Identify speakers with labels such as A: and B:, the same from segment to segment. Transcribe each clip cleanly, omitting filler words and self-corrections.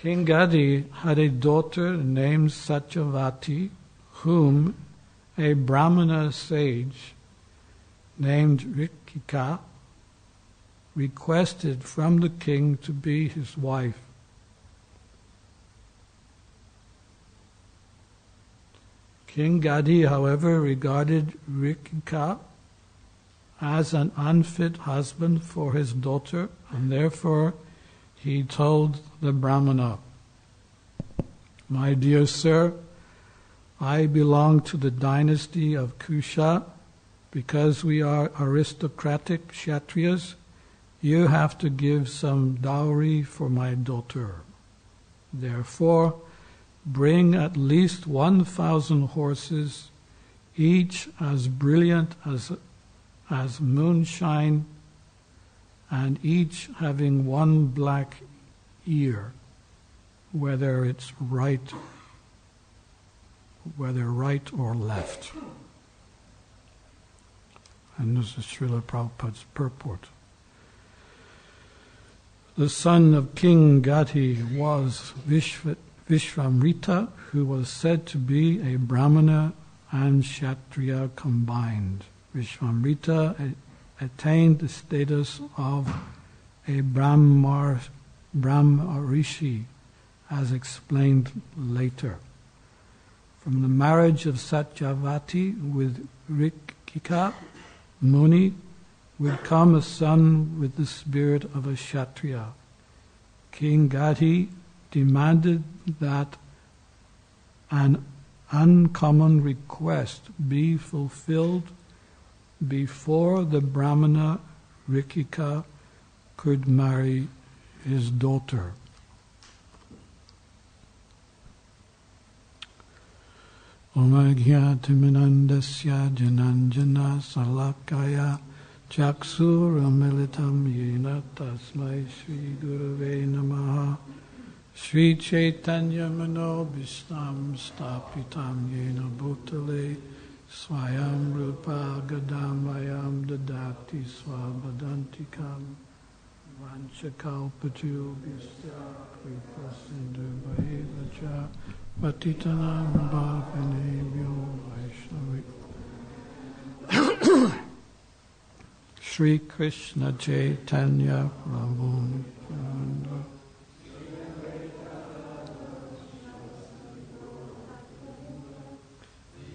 A: King Gadi had a daughter named Satyavati, whom a Brahmana sage named Rikika requested from the king to be his wife. King Gadi, however, regarded Rikika as an unfit husband for his daughter, and therefore he told the Brahmana, "My dear sir, I belong to the dynasty of Kusha. Because we are aristocratic Kshatriyas, you have to give some dowry for my daughter. Therefore, bring at least 1,000 horses, each as brilliant as moonshine, and each having one black ear, whether right or left." And this is Srila Prabhupada's purport. The son of King Gati was Vishvamrita, who was said to be a Brahmana and Kshatriya combined. Vishvamrita attained the status of a Brahma Rishi, as explained later. From the marriage of Satyavati with Rikika Muni would come a son with the spirit of a Kshatriya. King Gati demanded that an uncommon request be fulfilled before the Brahmana Rikika could marry his daughter. Om Aghyatiminandasya Jananjana Salakaya Chaksuramilitam Yena Tasmai Shri Gurave Namaha Shri Chaitanya Manobhistam Stapitam Yena Bhutale Swayam Rupa Gadamayam Dadati Swabhadantikam Vanchakalpachubhisya Kripasindhu Vahevacha Patitanam Bhavanebhyo Vaishnavi. Shri Krishna Chaitanya Prabhu Nityananda.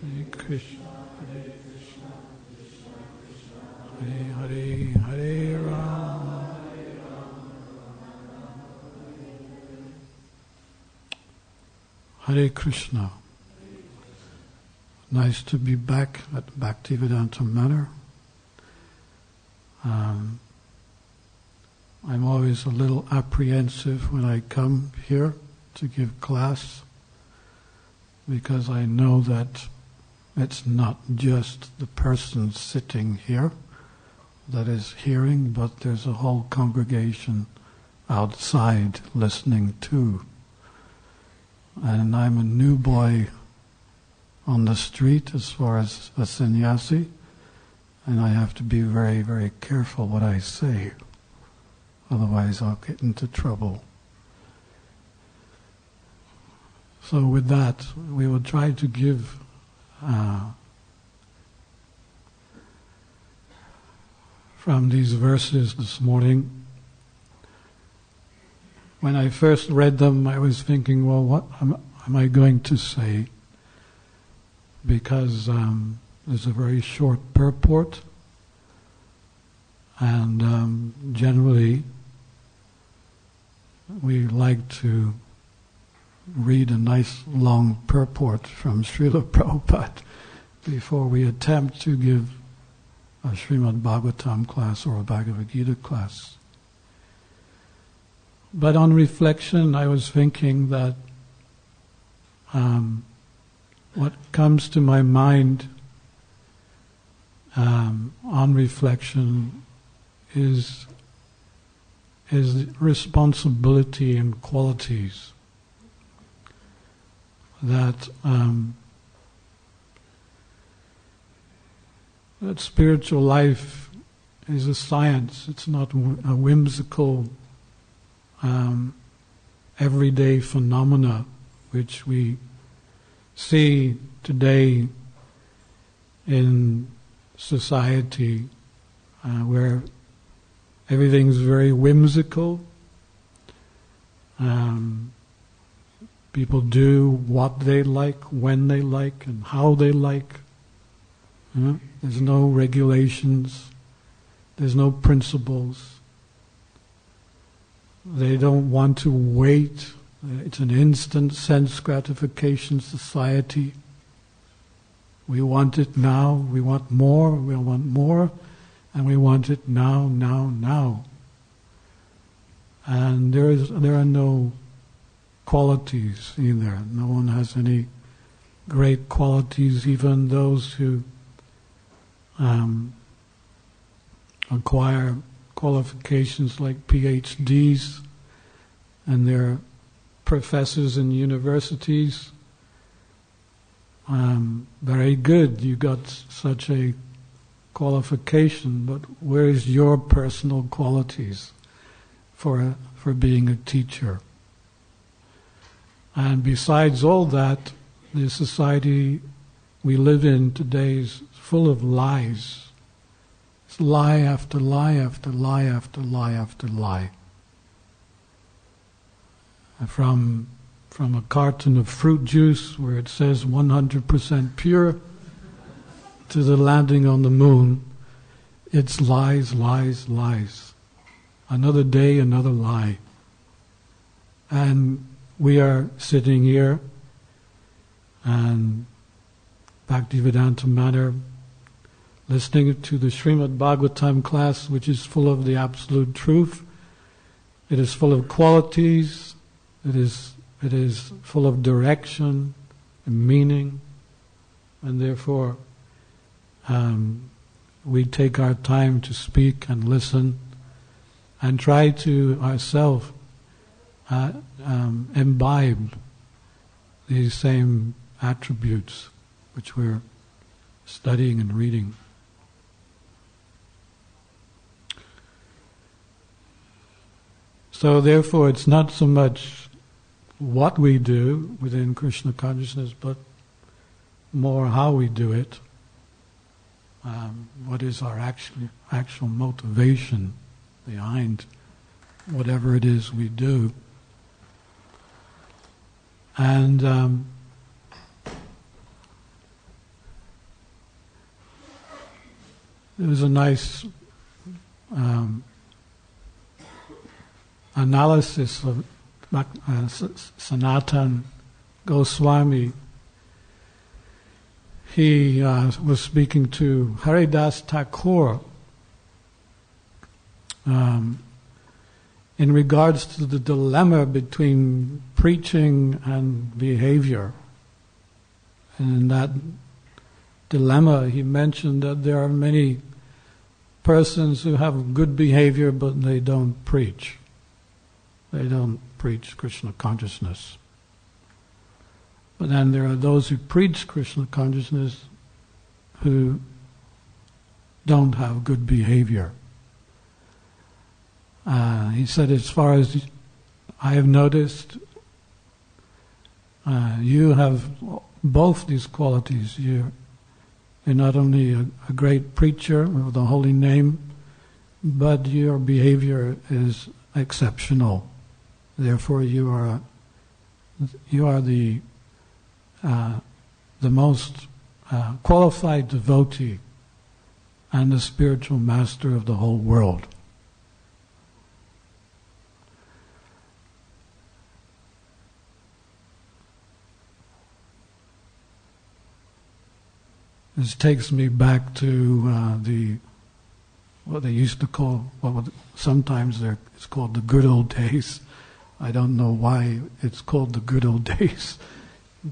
A: Hare Krishna, Hare Krishna, Hare Hare, Hare Rama. Hare Krishna. Nice to be back at Bhaktivedanta Manor. I'm always a little apprehensive when I come here to give class, because I know that it's not just the person sitting here that is hearing, but there's a whole congregation outside listening too. And I'm a new boy on the street as far as a sannyasi, and I have to be very, very careful what I say. Otherwise I'll get into trouble. So with that, we will try to give from these verses this morning. When I first read them, I was thinking, well, what am I going to say? Because there's a very short purport, and generally we like to read a nice long purport from Srila Prabhupada before we attempt to give a Srimad Bhagavatam class or a Bhagavad Gita class. But on reflection, I was thinking that what comes to my mind on reflection is responsibility and qualities. That spiritual life is a science. It's not a whimsical everyday phenomena which we see today in society, where everything's very whimsical. People do what they like, when they like, and how they like. There's no regulations. There's no principles. They don't want to wait. It's an instant sense gratification society. We want it now. We want more. We want more. And we want it now, now, now. And there are no qualities either. No one has any great qualities, even those who acquire qualifications like PhDs, and they're professors in universities. Very good, you got such a qualification, but where is your personal qualities for being a teacher? And besides all that, the society we live in today is full of lies. It's lie after lie after lie after lie after lie. From a carton of fruit juice where it says 100% pure to the landing on the moon, it's lies, lies, lies. Another day, another lie. And we are sitting here and Bhaktivedanta Manor, listening to the Srimad Bhagavatam class, which is full of the absolute truth. It is full of qualities. It is full of direction and meaning, and therefore we take our time to speak and listen and try to ourselves imbibe these same attributes which we're studying and reading. So therefore it's not so much what we do within Krishna consciousness, but more how we do it. What is our actual motivation behind whatever it is we do. And there was a nice analysis of Sanatana Goswami. He was speaking to Haridas Thakur in regards to the dilemma between preaching and behavior. And in that dilemma, he mentioned that there are many persons who have good behavior, but they don't preach. They don't preach Krishna consciousness. But then there are those who preach Krishna consciousness who don't have good behavior. He said, as far as I have noticed, you have both these qualities. You're not only a great preacher of the holy name, but your behavior is exceptional. Therefore, you are the most qualified devotee and the spiritual master of the whole world. This takes me back to what they used to call, sometimes it's called the good old days. I don't know why it's called the good old days,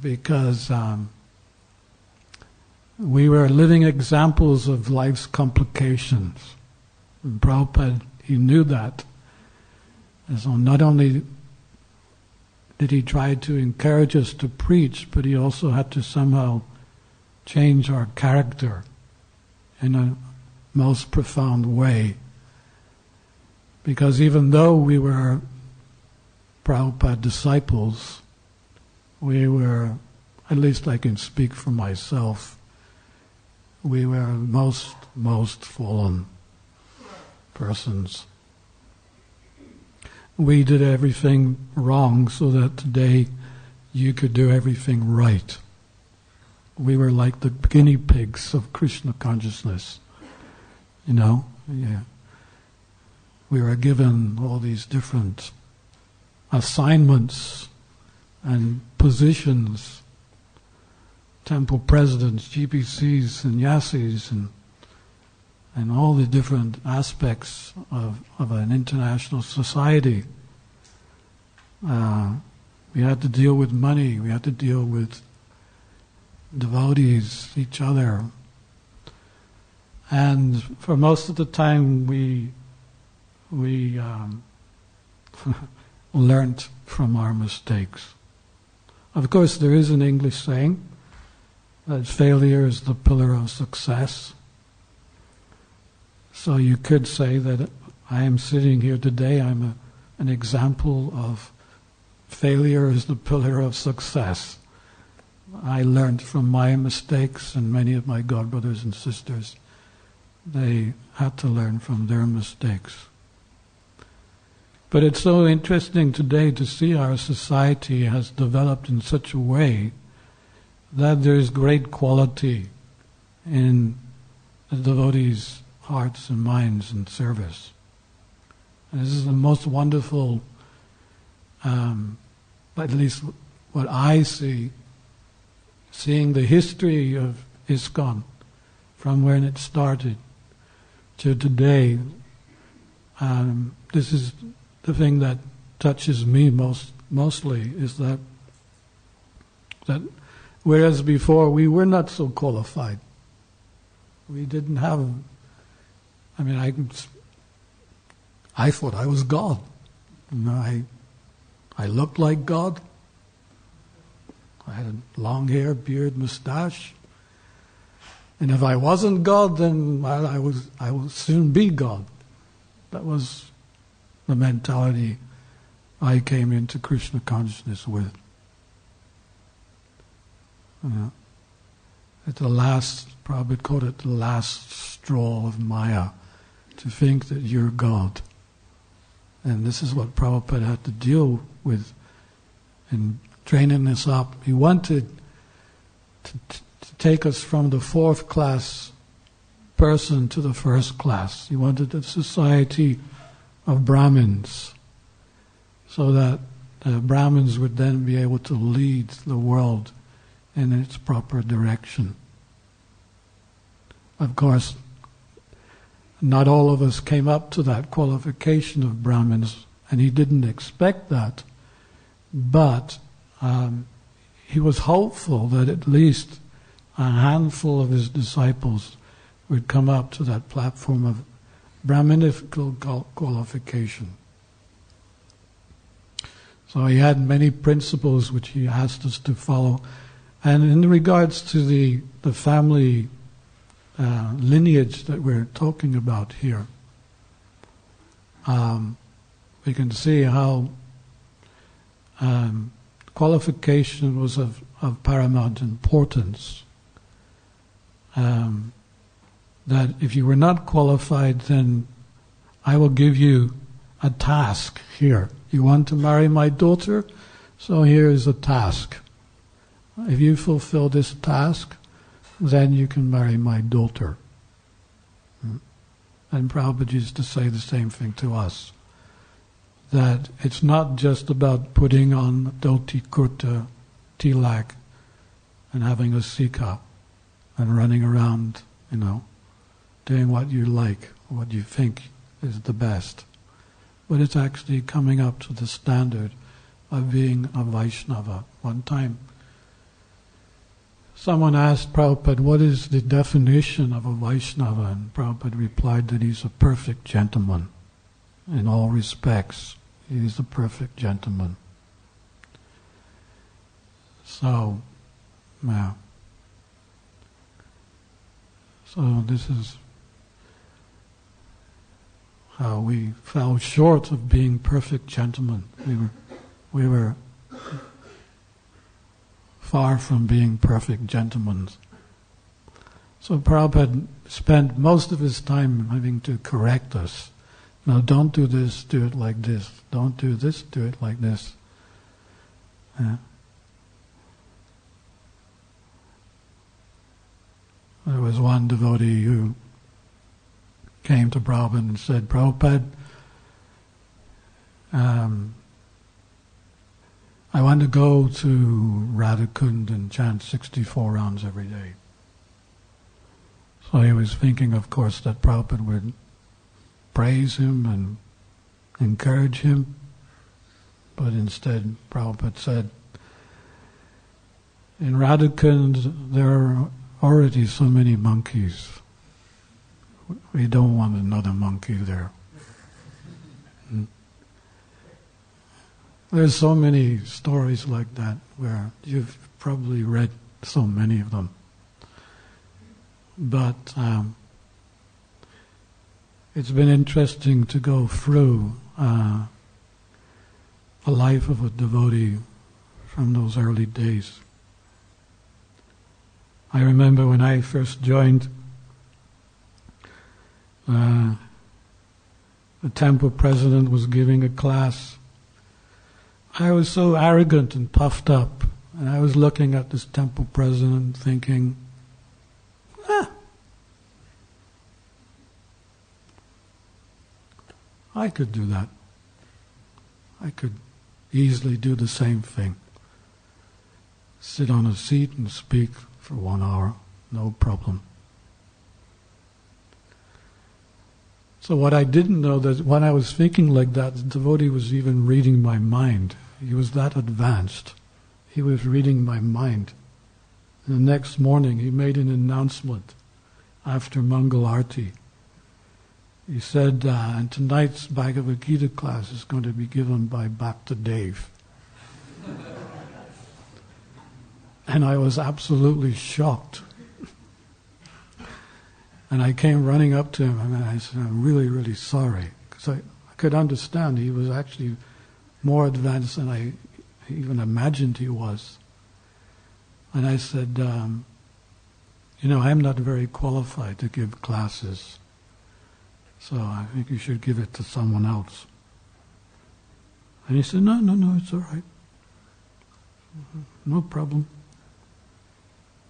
A: because we were living examples of life's complications. And Prabhupada, he knew that. And so not only did he try to encourage us to preach, but he also had to somehow change our character in a most profound way. Because even though we were Prabhupada disciples, we were, at least I can speak for myself, we were most fallen persons. We did everything wrong so that today you could do everything right. We were like the guinea pigs of Krishna consciousness. Yeah. We were given all these different assignments and positions, temple presidents, GPCs, sannyasis, and all the different aspects of an international society. We had to deal with money, we had to deal with devotees, each other. And for most of the time we learnt from our mistakes. Of course, there is an English saying that failure is the pillar of success. So you could say that I am sitting here today, I'm an example of failure is the pillar of success. I learned from my mistakes, and many of my godbrothers and sisters, they had to learn from their mistakes. But it's so interesting today to see our society has developed in such a way that there's great quality in the devotees' hearts and minds and service. And this is the most wonderful, at least what I see, seeing the history of ISKCON from when it started to today. This is the thing that touches me mostly, is that whereas before we were not so qualified, we didn't have, I thought I was God. I looked like God. I had long hair, beard, mustache. And if I wasn't God, then I would soon be God. That was the mentality I came into Krishna consciousness with. At the last, Prabhupada called it the last straw of Maya, to think that you're God. And this is what Prabhupada had to deal with in training us up. He wanted to take us from the fourth class person to the first class. He wanted a society of Brahmins, so that the Brahmins would then be able to lead the world in its proper direction. Of course, not all of us came up to that qualification of Brahmins, and he didn't expect that, but he was hopeful that at least a handful of his disciples would come up to that platform of Brahminical qualification. So he had many principles which he asked us to follow. And in regards to the family lineage that we're talking about here, we can see how qualification was of paramount importance. That if you were not qualified, then I will give you a task here. You want to marry my daughter? So here is a task. If you fulfill this task, then you can marry my daughter. And Prabhupada used to say the same thing to us, that it's not just about putting on dhoti, kurta, tilak, and having a sikha, and running around, doing what you like, what you think is the best. But it's actually coming up to the standard of being a Vaishnava. One time, someone asked Prabhupada, what is the definition of a Vaishnava? And Prabhupada replied that he's a perfect gentleman. In all respects, he's a perfect gentleman. So, So this is how we fell short of being perfect gentlemen. We were far from being perfect gentlemen. So Prabhupada spent most of his time having to correct us. No, don't do this, do it like this. Don't do this, do it like this. There was one devotee who came to Prabhupada and said, Prabhupada, I want to go to Radhakund and chant 64 rounds every day. So he was thinking, of course, that Prabhupada would praise him and encourage him. But instead, Prabhupada said, in Radhakund there are already so many monkeys. We don't want another monkey there. There's so many stories like that where you've probably read so many of them. But it's been interesting to go through the life of a devotee from those early days. I remember when I first joined, the temple president was giving a class. I was so arrogant and puffed up, and I was looking at this temple president thinking, I could do that. I could easily do the same thing. Sit on a seat and speak for 1 hour, no problem. So what I didn't know, that when I was thinking like that, the devotee was even reading my mind. He was that advanced. He was reading my mind. And the next morning he made an announcement after Mangal Arti. He said, and tonight's Bhagavad Gita class is going to be given by Bhakta Dev. And I was absolutely shocked. And I came running up to him and I said, I'm really, really sorry. Because I could understand he was actually more advanced than I even imagined he was. And I said, I'm not very qualified to give classes. So I think you should give it to someone else. And he said, no, it's all right. No problem.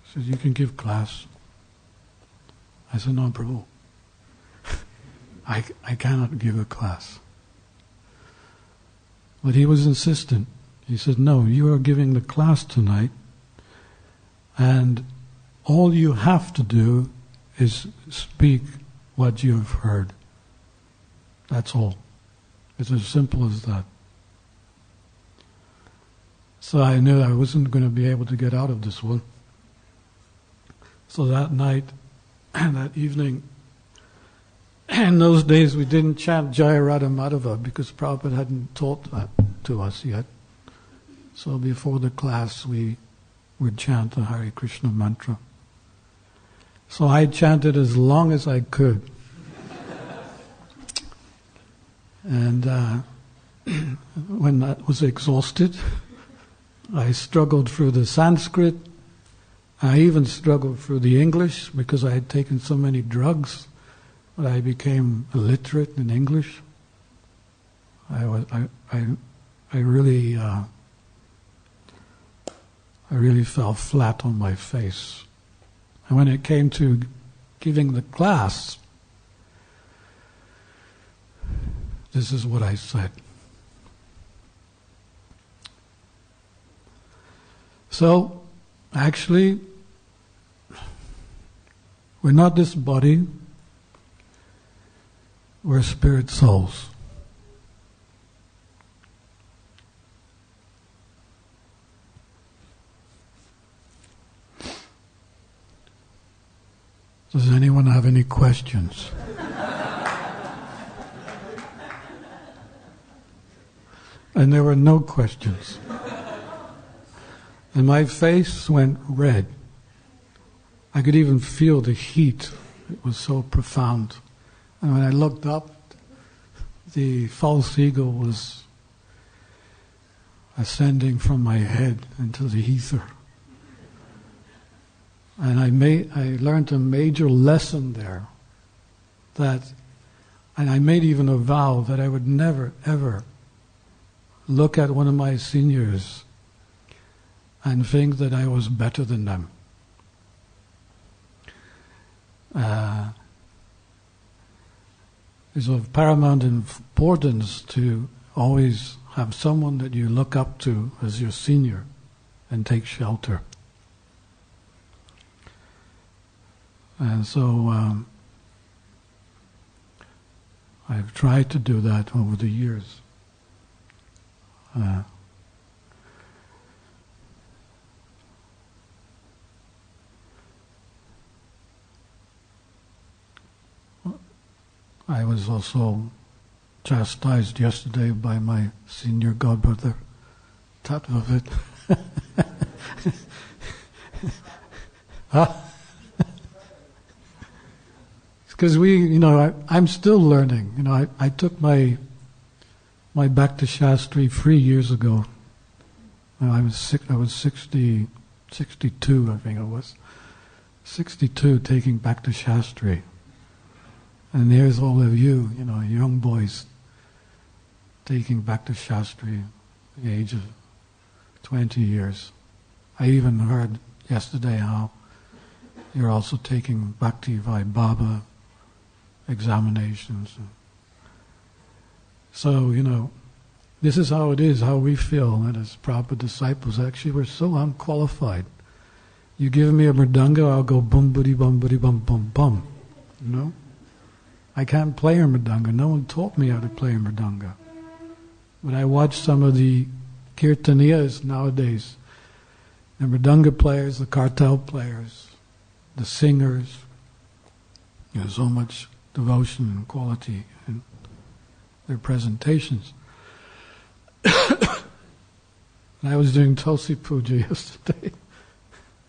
A: He said, you can give class. I said, no, Prabhu. I cannot give a class. But he was insistent. He said, no, you are giving the class tonight, and all you have to do is speak what you have heard. That's all. It's as simple as that. So I knew I wasn't going to be able to get out of this one. So that night and that evening, in those days we didn't chant Jaya Radha Madhava because Prabhupada hadn't taught that to us yet. So before the class we would chant the Hare Krishna mantra. So I chanted as long as I could. And when that was exhausted, I struggled through the Sanskrit. I even struggled through the English because I had taken so many drugs that I became illiterate in English. I really fell flat on my face. And when it came to giving the class, this is what I said. So, actually, we're not this body, we're spirit souls. Does anyone have any questions? And there were no questions. And my face went red. I could even feel the heat. It was so profound. And when I looked up, the false ego was ascending from my head into the ether. And I learned a major lesson there, and I made even a vow that I would never, ever look at one of my seniors and think that I was better than them. It's of paramount importance to always have someone that you look up to as your senior and take shelter. And so I've tried to do that over the years. I was also chastised yesterday by my senior godbrother, Tattva. Because I'm still learning. I took my Bhakti Shastri 3 years ago. I was 62, I think it was. 62 taking Bhakti Shastri. And here's all of you, young boys taking Bhakti Shastri at the age of 20 years. I even heard yesterday how you're also taking Bhakti Vaibhava examinations. So, this is how it is, how we feel, and as Prabhupada disciples, actually we're so unqualified. You give me a mridanga, I'll go bum buddy bum bum bum. I can't play a mridanga. No one taught me how to play a mridanga. But I watch some of the kirtaniyas nowadays, the mridanga players, the kartal players, the singers. There's so much devotion and quality in their presentations. I was doing Tulsi Puja yesterday,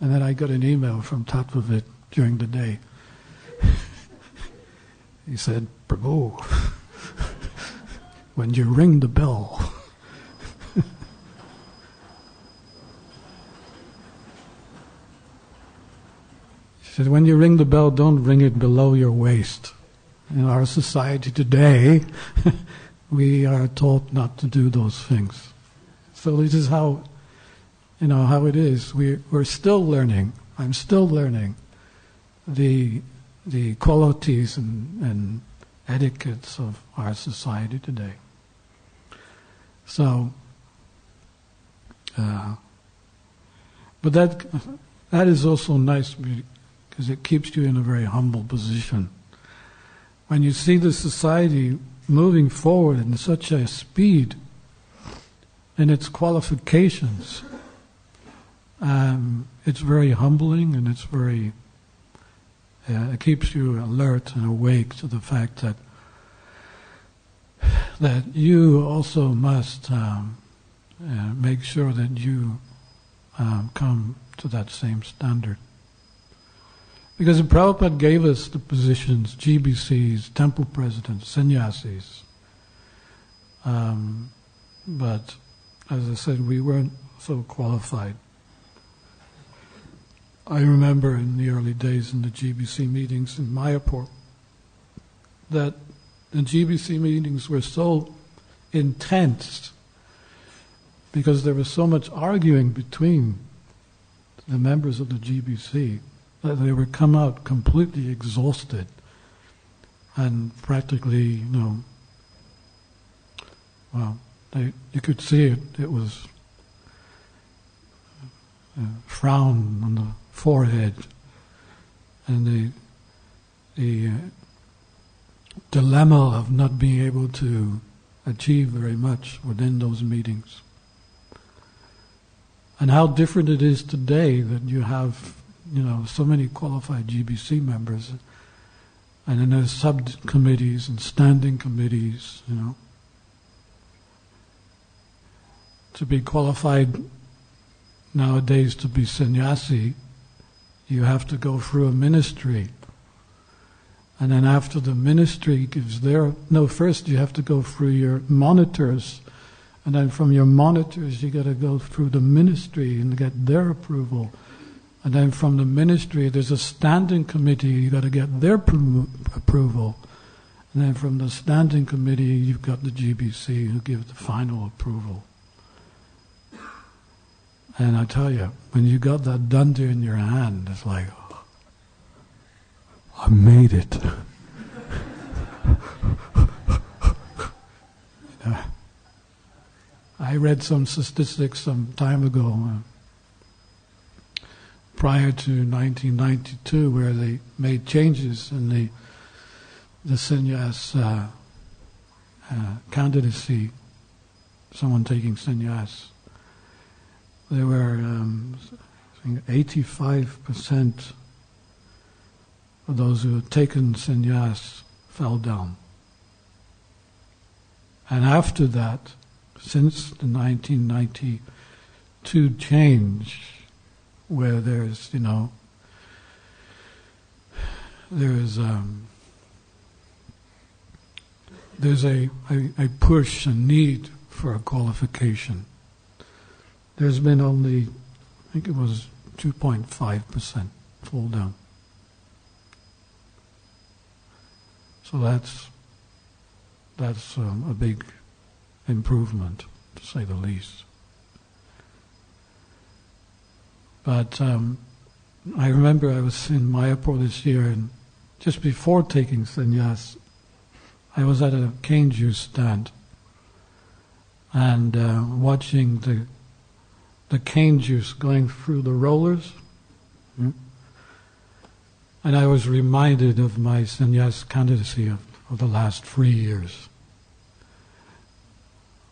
A: and then I got an email from Tattvavit during the day. He said, Prabhu, when you ring the bell, he said, when you ring the bell, don't ring it below your waist. In our society today, we are taught not to do those things. So this is how it is. We're still learning. I'm still learning the qualities and etiquettes of our society today. So, but that is also nice because it keeps you in a very humble position. When you see the society moving forward in such a speed in its qualifications, it's very humbling, and it's very it keeps you alert and awake to the fact that you also must make sure that you come to that same standard. Because the Prabhupada gave us the positions, GBCs, temple presidents, sannyasis. But, as I said, we weren't so qualified. I remember in the early days in the GBC meetings in Mayapur that the GBC meetings were so intense because there was so much arguing between the members of the GBC that they would come out completely exhausted and practically, you could see it was a frown on the forehead, and the dilemma of not being able to achieve very much within those meetings. And how different it is today that you have, so many qualified GBC members, and then there's subcommittees and standing committees, To be qualified nowadays to be sannyasi, you have to go through a ministry. And then after the ministry gives first you have to go through your monitors And then from your monitors, you got to go through the ministry and get their approval. And then from the ministry, there's a standing committee, you got to get their approval. And then from the standing committee, you've got the GBC who give the final approval. And I tell you, when you got that dunda in your hand, it's like, oh, I made it. You know, I read some statistics some time ago, prior to 1992, where they made changes in the sannyas candidacy, someone taking sannyas. There were 85% of those who had taken sannyas fell down. And after that, since the 1992 change, where there's, there's a push, a need for a qualification. There's been only, I think it was 2.5% fall down. So that's a big improvement, to say the least. But I remember I was in Mayapur this year, and just before taking sannyas, I was at a cane juice stand and watching the cane juice going through the rollers. And I was reminded of my sannyas candidacy of the last 3 years.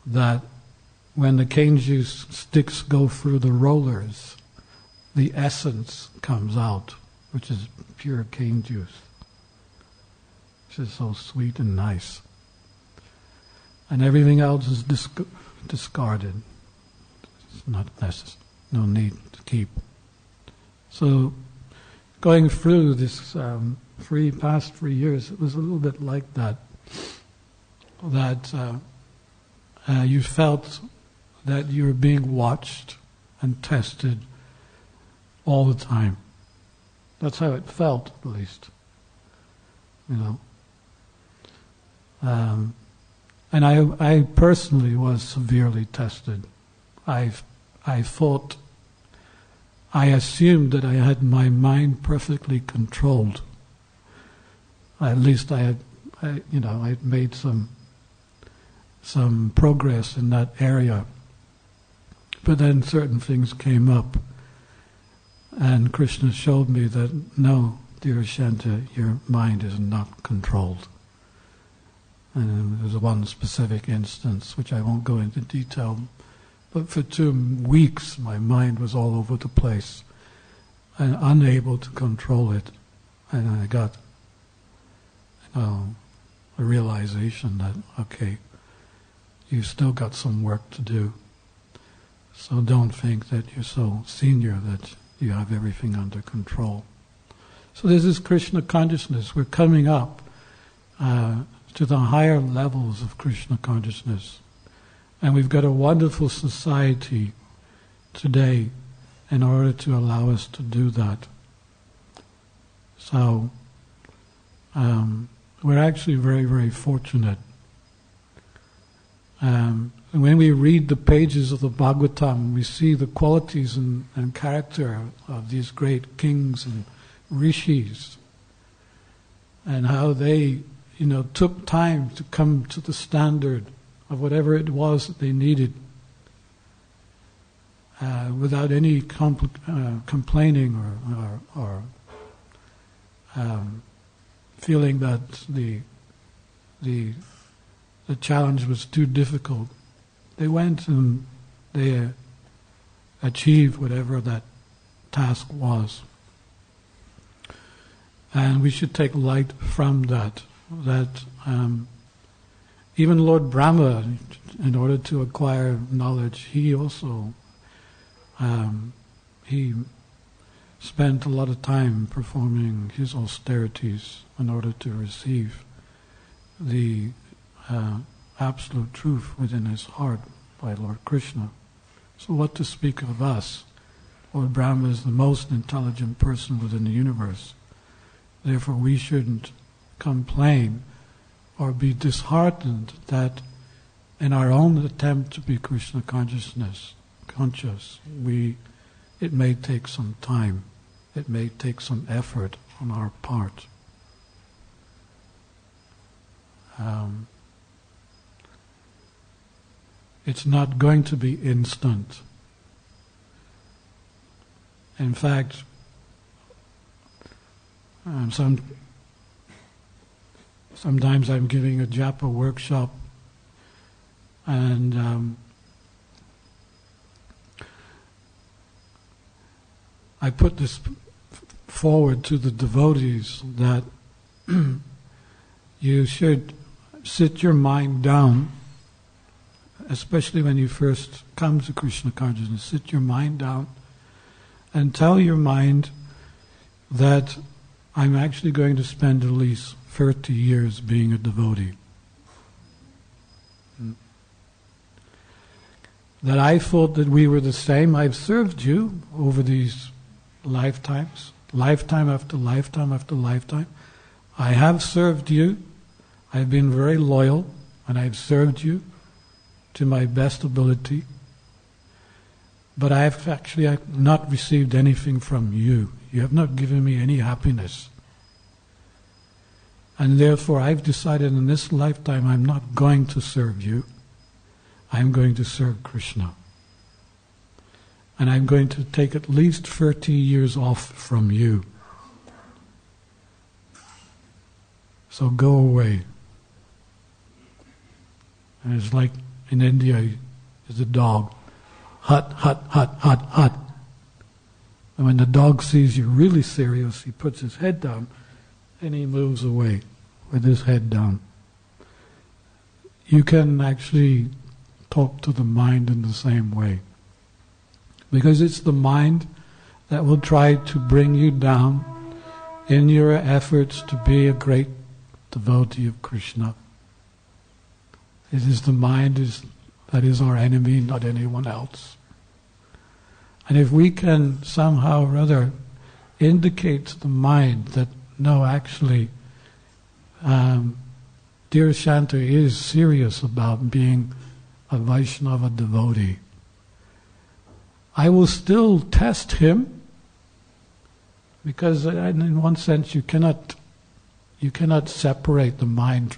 A: That when the cane juice sticks go through the rollers, the essence comes out, which is pure cane juice, which is so sweet and nice. And everything else is discarded. It's not necessary, no need to keep. So, going through this past 3 years, it was a little bit like that. You felt that you were being watched and tested all the time. That's how it felt, at least. And I personally was severely tested. I assumed that I had my mind perfectly controlled. At least I had made some progress in that area. But then certain things came up, and Krishna showed me that, no, Dhirasanta, your mind is not controlled. And there was one specific instance, which I won't go into detail, but for 2 weeks my mind was all over the place and unable to control it. And I got a realization that, okay, you've still got some work to do. So don't think that you're so senior that you have everything under control. So this is Krishna consciousness. We're coming up to the higher levels of Krishna consciousness. And we've got a wonderful society today in order to allow us to do that. So we're actually very, very fortunate. When we read the pages of the Bhagavatam, we see the qualities and character of these great kings and rishis, and how they, took time to come to the standard of whatever it was that they needed, without any complaining or feeling that the challenge was too difficult. They went and they achieved whatever that task was. And we should take light from that even Lord Brahma, in order to acquire knowledge, he also he spent a lot of time performing his austerities in order to receive the absolute truth within his heart by Lord Krishna. So what to speak of us? Lord Brahma is the most intelligent person within the universe. Therefore we shouldn't complain or be disheartened that in our own attempt to be Krishna conscious, it may take some time, it may take some effort on our part. It's not going to be instant. In fact, sometimes I'm giving a japa workshop, and I put this forward to the devotees that you should sit your mind down, especially when you first come to Krishna consciousness. Sit your mind down and tell your mind that I'm actually going to spend at least 30 years being a devotee. That I thought that we were the same. I've served you over these lifetimes, lifetime after lifetime after lifetime. I have served you. I've been very loyal, and I've served you to my best ability. But I have actually not received anything from you. You have not given me any happiness. And therefore I've decided in this lifetime I'm not going to serve you. I'm going to serve Krishna. And I'm going to take at least 30 years off from you. So go away. And it's like in India, there's a dog. Hut, hut, hut, hut, hut. And when the dog sees you really serious, he puts his head down and he moves away with his head down. You can actually talk to the mind in the same way. Because it's the mind that will try to bring you down in your efforts to be a great devotee of Krishna. It is the mind that is our enemy, not anyone else. And if we can somehow or other indicate to the mind that, no, actually, Dhirasanta is serious about being a Vaishnava devotee, I will still test him, because in one sense you cannot separate the mind.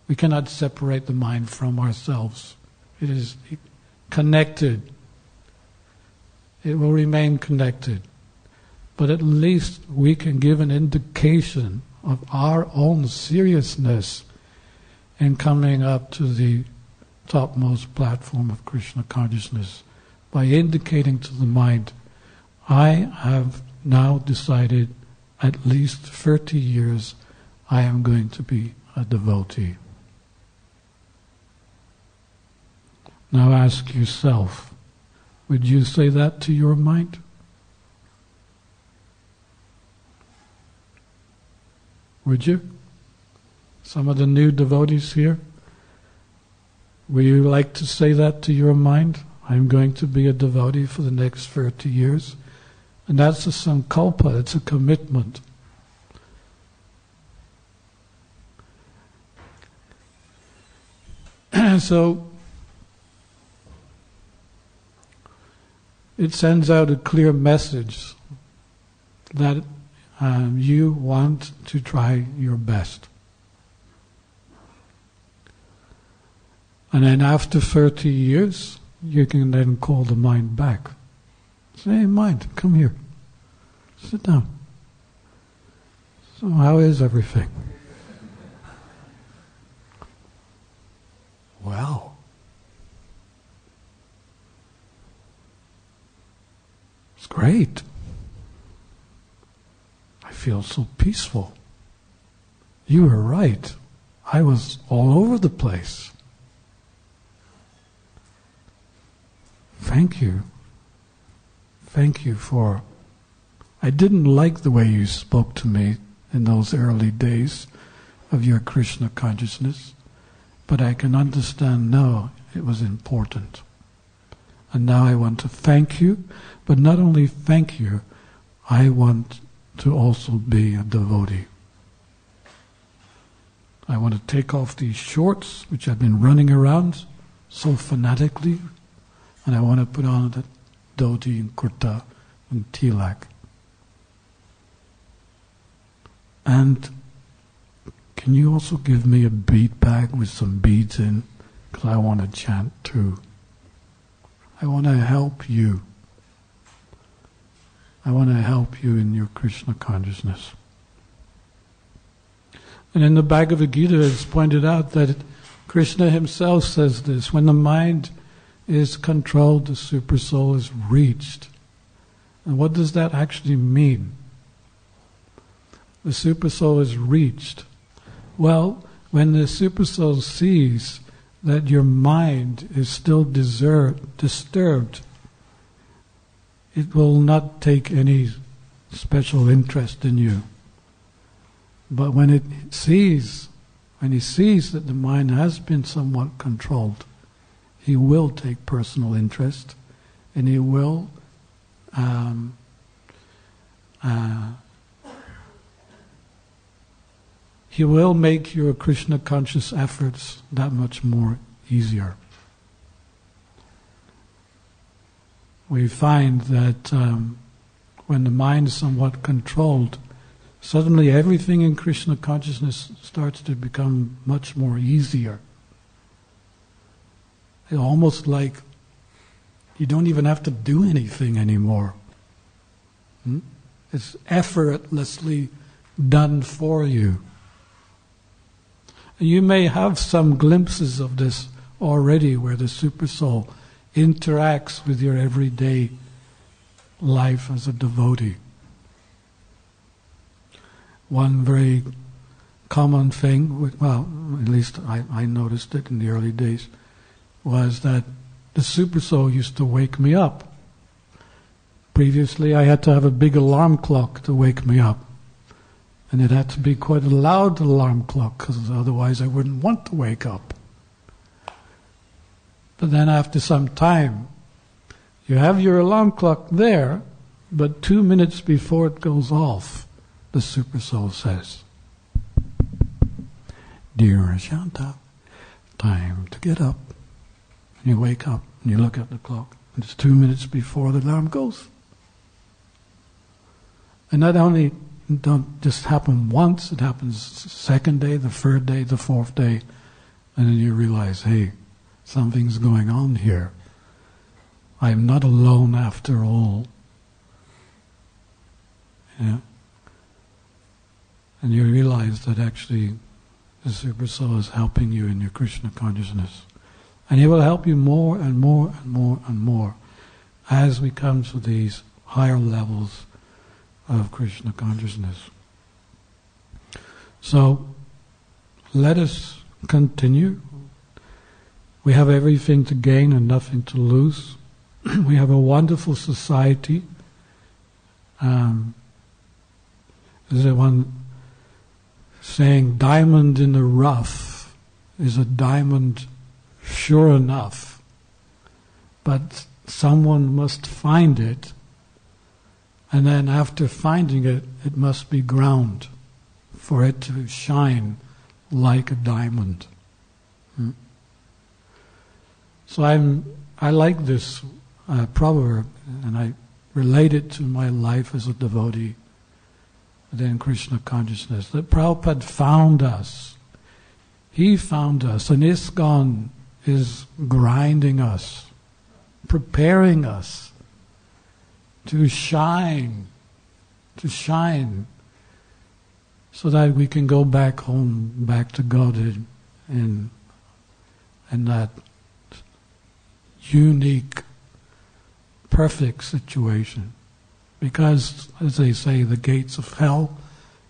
A: We cannot separate the mind from ourselves. It is connected. It will remain connected. But at least we can give an indication of our own seriousness in coming up to the topmost platform of Krishna consciousness by indicating to the mind, I have now decided at least 30 years I am going to be a devotee. Now ask yourself, would you say that to your mind? Would you? Some of the new devotees here, would you like to say that to your mind? I'm going to be a devotee for the next 30 years. And that's a sankalpa, it's a commitment. So, it sends out a clear message that you want to try your best. And then after 30 years, you can then call the mind back. Say, hey mind, come here. Sit down. So how is everything? Well, it's great. I feel so peaceful. You were right. I was all over the place. Thank you. Thank you for... I didn't like the way you spoke to me in those early days of your Krishna consciousness, but I can understand now it was important. And now I want to thank you, but not only thank you, I want to also be a devotee. I want to take off these shorts, which I've been running around so fanatically, and I want to put on the dhoti and kurta and tilak. And can you also give me a bead bag with some beads in? Because I want to chant too. I want to help you. I want to help you in your Krishna consciousness. And in the Bhagavad Gita it's pointed out that Krishna himself says this: when the mind is controlled, the Supersoul is reached. And what does that actually mean? The Supersoul is reached. Well, when the Supersoul sees that your mind is still disturbed, it will not take any special interest in you. But when he sees that the mind has been somewhat controlled, he will take personal interest, and he will make your Krishna conscious efforts that much more easier. We find that when the mind is somewhat controlled, suddenly everything in Krishna consciousness starts to become much more easier. It's almost like you don't even have to do anything anymore. It's effortlessly done for you. You may have some glimpses of this already, where the Supersoul interacts with your everyday life as a devotee. One very common thing, well, at least I noticed it in the early days, was that the Supersoul used to wake me up. Previously I had to have a big alarm clock to wake me up. And it had to be quite a loud alarm clock, because otherwise I wouldn't want to wake up. But then after some time, you have your alarm clock there, but 2 minutes before it goes off, the Supersoul says, Dhirasanta, time to get up. And you wake up and you look at the clock, and it's 2 minutes before the alarm goes. And not only don't just happen once, it happens the second day, the third day, the fourth day, and then you realize, hey, something's going on here. I'm not alone after all. Yeah? And you realize that actually the Supersoul is helping you in your Krishna consciousness. And he will help you more and more and more and more as we come to these higher levels of Krishna consciousness. So, let us continue. We have everything to gain and nothing to lose. We have a wonderful society. There's one saying, diamond in the rough is a diamond sure enough, but someone must find it, and then after finding it, it must be ground for it to shine like a diamond. So I like this proverb, and I relate it to my life as a devotee within Krishna consciousness. That Prabhupada found us. He found us, and ISKCON is grinding us, preparing us to shine, so that we can go back home, back to Godhead, in that unique, perfect situation. Because, as they say, the gates of hell,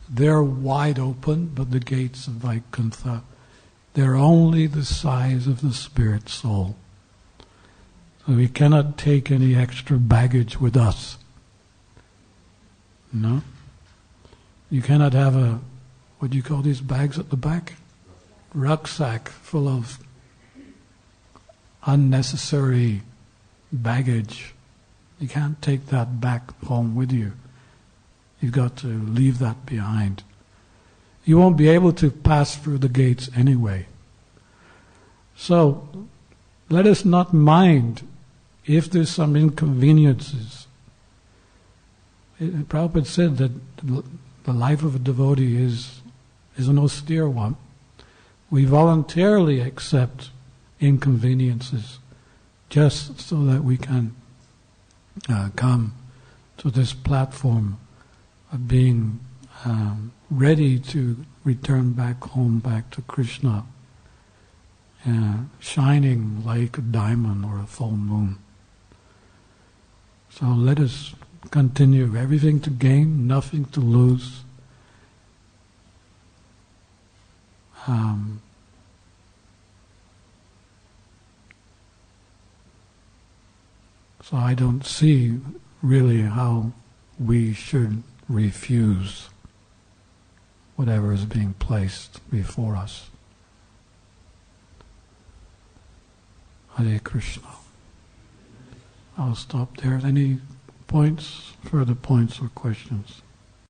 A: they're wide open, but the gates of Vaikuntha, they're only the size of the spirit soul. So we cannot take any extra baggage with us. No? You cannot have what do you call these bags at the back? Rucksack full of unnecessary baggage. You can't take that back home with you. You've got to leave that behind. You won't be able to pass through the gates anyway. So, let us not mind if there's some inconveniences. Prabhupada said that the life of a devotee is an austere one. We voluntarily accept inconveniences just so that we can come to this platform of being ready to return back home, back to Krishna, shining like a diamond or a full moon. So let us continue. Everything to gain, nothing to lose. So I don't see really how we should refuse whatever is being placed before us. Hare Krishna. I'll stop there. Any points, further points or questions?